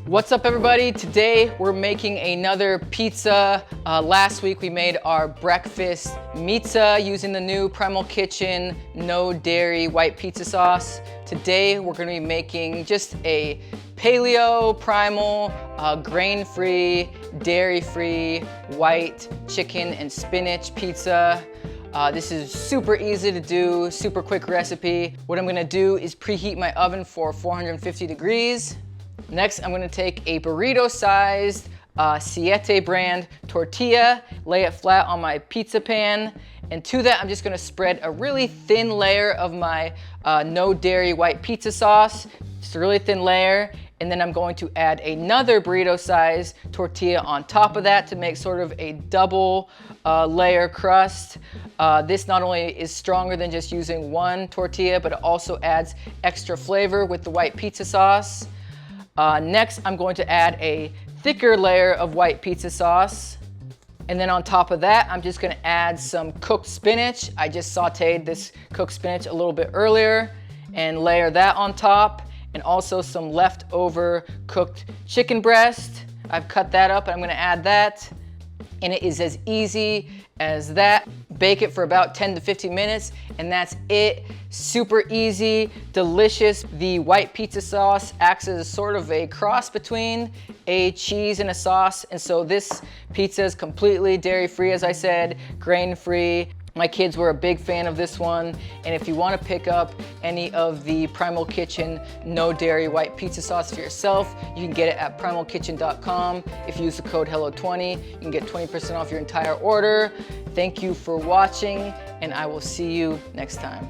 What's up, everybody? Today we're making another pizza. Last week we made our breakfast pizza using the new Primal Kitchen no dairy white pizza sauce. Today we're going to be making just a paleo, primal, grain-free, dairy-free white chicken and spinach pizza. This is super easy to do, super quick recipe. What I'm going to do is preheat my oven for 450 degrees. Next, I'm gonna take a burrito-sized SIETE brand tortilla, lay it flat on my pizza pan, and to that, I'm just gonna spread a really thin layer of my no dairy white pizza sauce, just a really thin layer, and then I'm going to add another burrito-sized tortilla on top of that to make sort of a double layer crust. This not only is stronger than just using one tortilla, but it also adds extra flavor with the white pizza sauce. Next, I'm going to add a thicker layer of white pizza sauce. And then on top of that, I'm just gonna add some cooked spinach. I just sauteed this cooked spinach a little bit earlier and layer that on top. And also some leftover cooked chicken breast. I've cut that up and I'm gonna add that. And it is as easy as that. Bake it for about 10 to 15 minutes and that's it. Super easy, delicious. The white pizza sauce acts as sort of a cross between a cheese and a sauce. And so this pizza is completely dairy-free, as I said, grain-free. My kids were a big fan of this one. And if you want to pick up any of the Primal Kitchen no dairy white pizza sauce for yourself, you can get it at primalkitchen.com. If you use the code HELLO20, you can get 20% off your entire order. Thank you for watching, and I will see you next time.